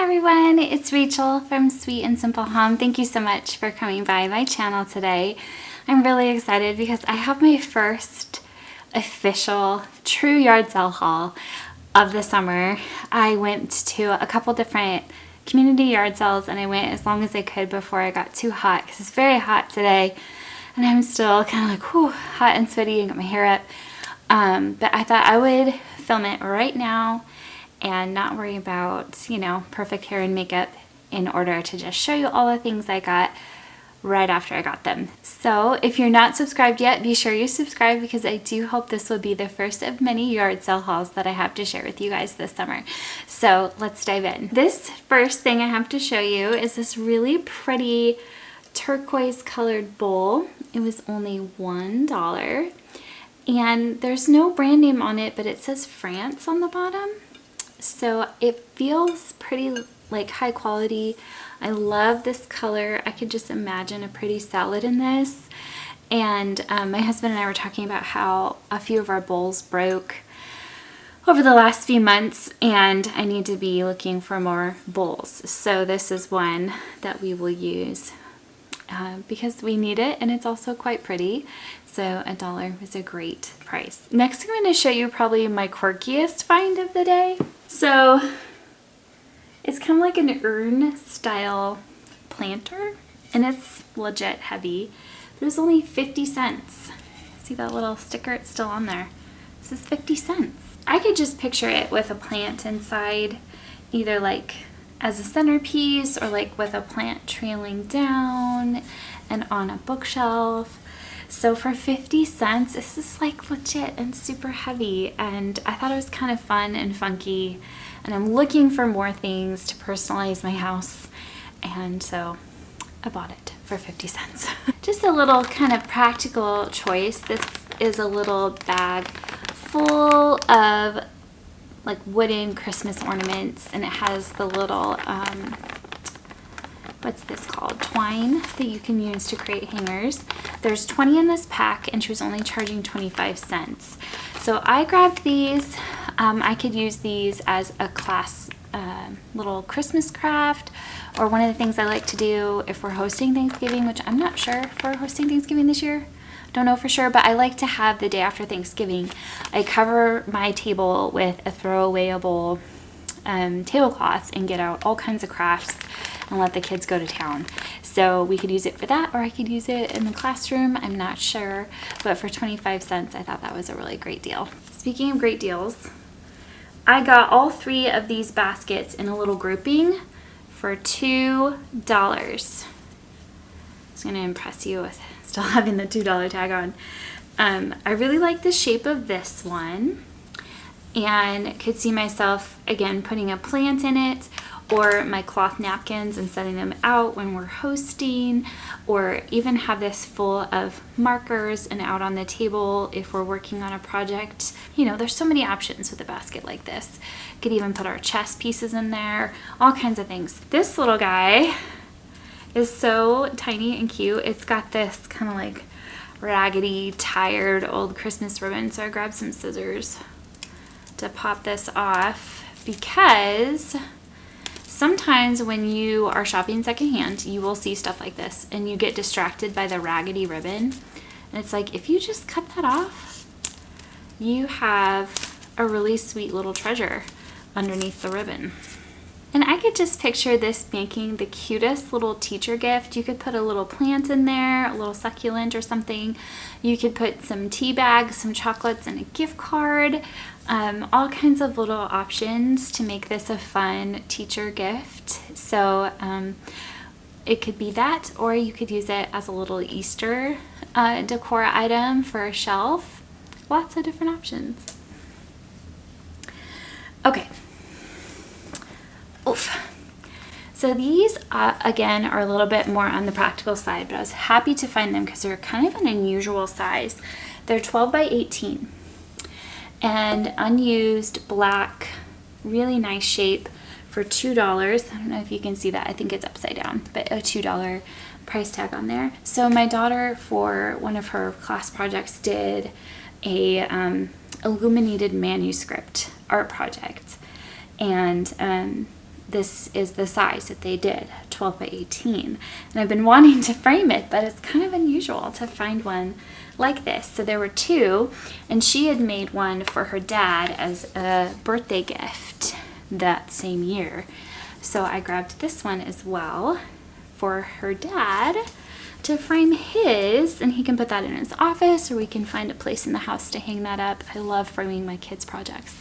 everyone, it's Rachel from Sweet and Simple Home. Thank you so much for coming by my channel today. I'm really excited because I have my first official true yard sale haul of the summer. I went to a couple different community yard sales and I went as long as I could before I got too hot because it's very hot today and I'm still kind of like whew, hot and sweaty and got my hair up. But I thought I would film it right now and not worry about, you know, perfect hair and makeup in order to just show you all the things I got right after I got them. So if you're not subscribed yet, be sure you subscribe because I do hope this will be the first of many yard sale hauls that I have to share with you guys this summer. So let's dive in. This first thing I have to show you is this really pretty turquoise colored bowl. It was only $1 and there's no brand name on it, but it says France on the bottom. So it feels pretty like high quality. I love this color. I could just imagine a pretty salad in this. And my husband and I were talking about how a few of our bowls broke over the last few months and I need to be looking for more bowls. So this is one that we will use because we need it and it's also quite pretty. So $1 is a great price. Next I'm going to show you probably my quirkiest find of the day. So it's kind of like an urn style planter and it's legit heavy. It was only 50 cents. See that little sticker? It's still on there. This is 50 cents. I could just picture it with a plant inside, either like as a centerpiece or like with a plant trailing down and on a bookshelf. So for 50 cents, this is like legit and super heavy and I thought it was kind of fun and funky and I'm looking for more things to personalize my house and so I bought it for 50 cents. Just a little kind of practical choice. This is a little bag full of like wooden Christmas ornaments and it has the little what's this called? Twine that you can use to create hangers. There's 20 in this pack and she was only charging 25 cents. So I grabbed these. I could use these as a class little Christmas craft or one of the things I like to do if we're hosting Thanksgiving, which I'm not sure if we're hosting Thanksgiving this year. Don't know for sure, but I like to have the day after Thanksgiving. I cover my table with a throwawayable tablecloth and get out all kinds of crafts and let the kids go to town. So we could use it for that or I could use it in the classroom. I'm not sure, but for 25 cents, I thought that was a really great deal. Speaking of great deals, I got all three of these baskets in a little grouping for $2. I was gonna impress you with still having the $2 tag on. I really like the shape of this one and could see myself again putting a plant in it or my cloth napkins and setting them out when we're hosting, or even have this full of markers and out on the table if we're working on a project. You know, there's so many options with a basket like this. Could even put our chess pieces in there, all kinds of things. This little guy is so tiny and cute. It's got this kind of like raggedy, tired old Christmas ribbon. So I grabbed some scissors to pop this off because sometimes when you are shopping secondhand, you will see stuff like this and you get distracted by the raggedy ribbon. And it's like, if you just cut that off, you have a really sweet little treasure underneath the ribbon. And I could just picture this making the cutest little teacher gift. You could put a little plant in there, a little succulent or something. You could put some tea bags, some chocolates, and a gift card. All kinds of little options to make this a fun teacher gift. So it could be that, or you could use it as a little Easter decor item for a shelf. Lots of different options. Okay. Oof. So these, again, are a little bit more on the practical side, but I was happy to find them because they're kind of an unusual size. They're 12 by 18 and unused black, really nice shape for $2. I don't know if you can see that. I think it's upside down, but a $2 price tag on there. So my daughter, for one of her class projects, did a illuminated manuscript art project. And this is the size that they did, 12 by 18. And I've been wanting to frame it, but it's kind of unusual to find one like this. So there were two, and she had made one for her dad as a birthday gift that same year. So I grabbed this one as well for her dad to frame his, and he can put that in his office, or we can find a place in the house to hang that up. I love framing my kids' projects.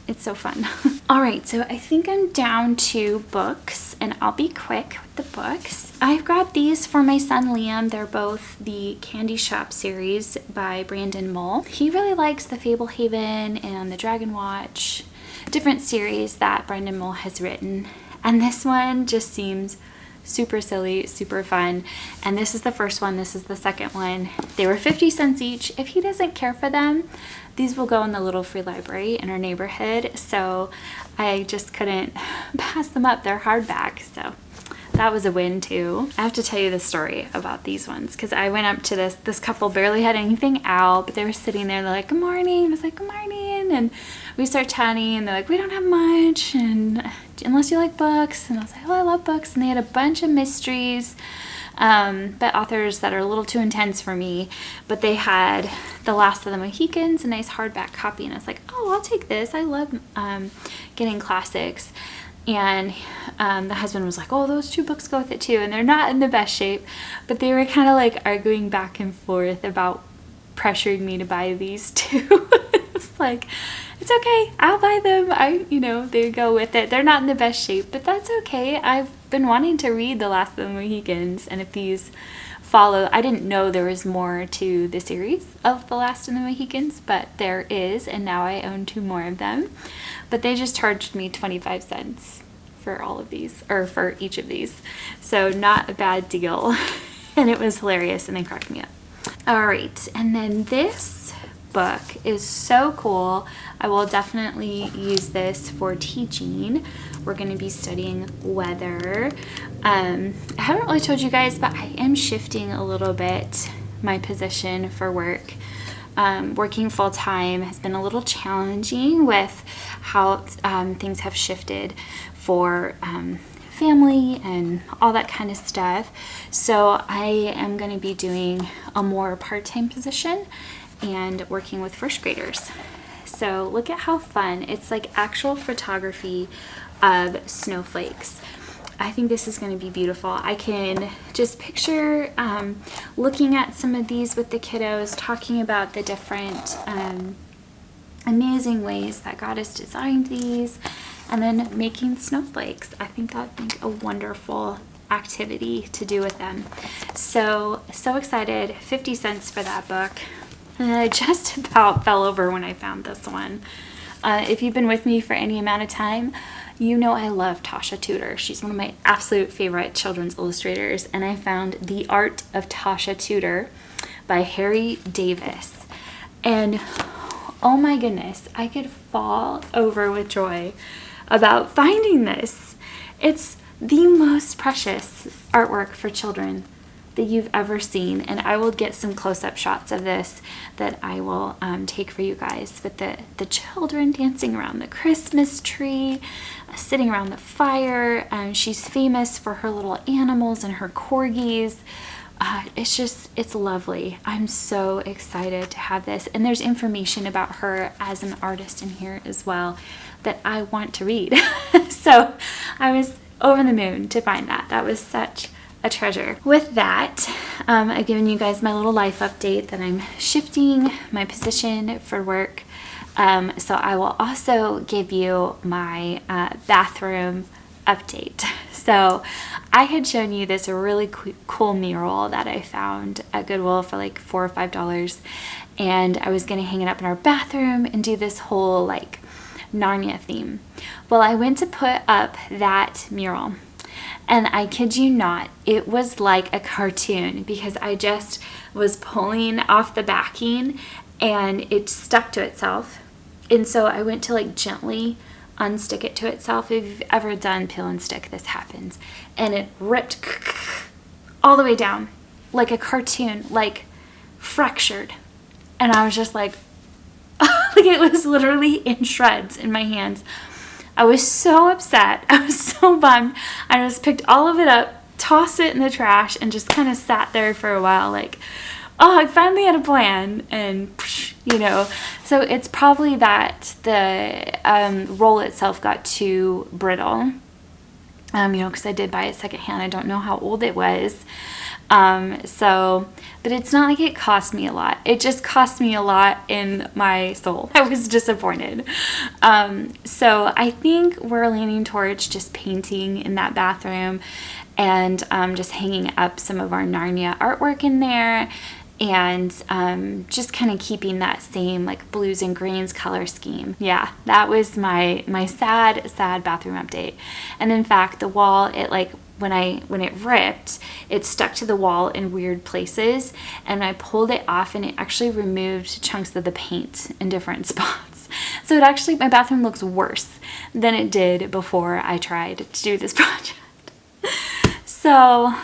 It's so fun. All right, so I think I'm down to books, and I'll be quick with the books. I've grabbed these for my son Liam. They're both the Candy Shop series by Brandon Mull. He really likes the Fablehaven and the Dragon Watch, different series that Brandon Mull has written. And this one just seems super silly, super fun. And this is the first one, this is the second one. They were 50 cents each. If he doesn't care for them, these will go in the little free library in our neighborhood. So I just couldn't pass them up. They're hardback, so that was a win too. I have to tell you the story about these ones, because I went up to this couple, barely had anything out, but they were sitting there, they're like, good morning. I was like, good morning. And we start chatting, and they're like, we don't have much, and unless you like books. And I was like, oh, I love books. And they had a bunch of mysteries, but authors that are a little too intense for me. But they had The Last of the Mohicans, a nice hardback copy, and I was like, oh, I'll take this. I love getting classics. And the husband was like, oh, those two books go with it too. And they're not in the best shape, but they were kind of like arguing back and forth about pressuring me to buy these two. It's like, it's okay, I'll buy them. They go with it. They're not in the best shape, but that's okay. I've been wanting to read The Last of the Mohicans, and if these follow, I didn't know there was more to the series of The Last of the Mohicans, but there is, and now I own 2 more of them. But they just charged me 25 cents for all of these, or for each of these. So not a bad deal. And it was hilarious, and they cracked me up. All right, and then this book is so cool. I will definitely use this for teaching. We're going to be studying weather. I haven't really told you guys, but I am shifting a little bit my position for work. Working full-time has been a little challenging with how things have shifted for family and all that kind of stuff. So I am going to be doing a more part-time position and working with first graders. So look at how fun. It's like actual photography of snowflakes. I think this is going to be beautiful. I can just picture looking at some of these with the kiddos, talking about the different amazing ways that God has designed these, and then making snowflakes. I think that would be a wonderful activity to do with them. So excited. 50 cents for that book. And I just about fell over when I found this one. If you've been with me for any amount of time, you know I love Tasha Tudor. She's one of my absolute favorite children's illustrators, and I found The Art of Tasha Tudor by Harry Davis. And oh my goodness, I could fall over with joy about finding this. It's the most precious artwork for children that you've ever seen, and I will get some close-up shots of this that I will take for you guys with the children dancing around the Christmas tree, sitting around the fire. She's famous for her little animals and her corgis. It's lovely. I'm so excited to have this, and there's information about her as an artist in here as well that I want to read. So I was over the moon to find that. That was such a treasure. With that, I've given you guys my little life update that I'm shifting my position for work. So I will also give you my bathroom update. So I had shown you this really cool mural that I found at Goodwill for like $4 or $5, and I was going to hang it up in our bathroom and do this whole like Narnia theme. Well, I went to put up that mural, and I kid you not, it was like a cartoon because I just was pulling off the backing and it stuck to itself. And so I went to like gently unstick it to itself. If you've ever done peel and stick, this happens. And it ripped all the way down like a cartoon, like fractured. And I was just like, like it was literally in shreds in my hands. I was so upset. I was so bummed. I just picked all of it up, tossed it in the trash, and just kind of sat there for a while like, oh, I finally had a plan. And, you know, so it's probably that the roll itself got too brittle. You know, because I did buy it secondhand. I don't know how old it was. But it's not like it cost me a lot. It just cost me a lot in my soul. I was disappointed. So I think we're leaning towards just painting in that bathroom and just hanging up some of our Narnia artwork in there, and just kind of keeping that same like blues and greens color scheme. Yeah, that was my sad bathroom update. And in fact, the wall, it like when it ripped, it stuck to the wall in weird places, and I pulled it off and it actually removed chunks of the paint in different spots. So it actually, my bathroom looks worse than it did before I tried to do this project. So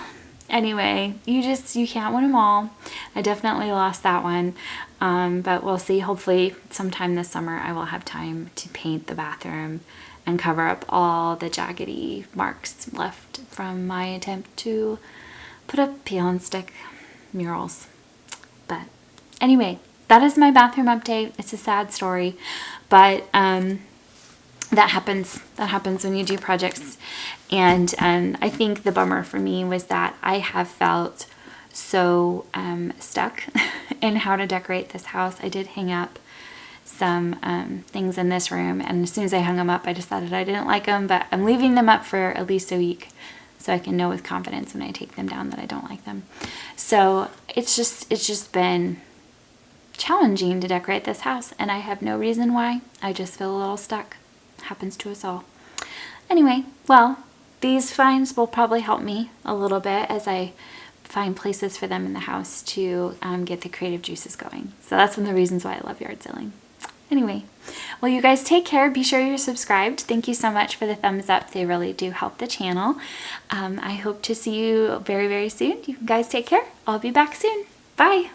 anyway, you can't win them all. I definitely lost that one. But we'll see. Hopefully sometime this summer I will have time to paint the bathroom and cover up all the jaggedy marks left from my attempt to put up peel and stick murals. But anyway, that is my bathroom update. It's a sad story, but that happens when you do projects. And I think the bummer for me was that I have felt so stuck in how to decorate this house. I did hang up some things in this room, and as soon as I hung them up I decided I didn't like them, but I'm leaving them up for at least a week so I can know with confidence when I take them down that I don't like them. So it's just been challenging to decorate this house, and I have no reason why. I just feel a little stuck. Happens to us all. Anyway, well, these finds will probably help me a little bit as I find places for them in the house to get the creative juices going. So that's one of the reasons why I love yard selling. Anyway, well, you guys take care. Be sure you're subscribed. Thank you so much for the thumbs up. They really do help the channel. I hope to see you very, very soon. You guys take care. I'll be back soon. Bye.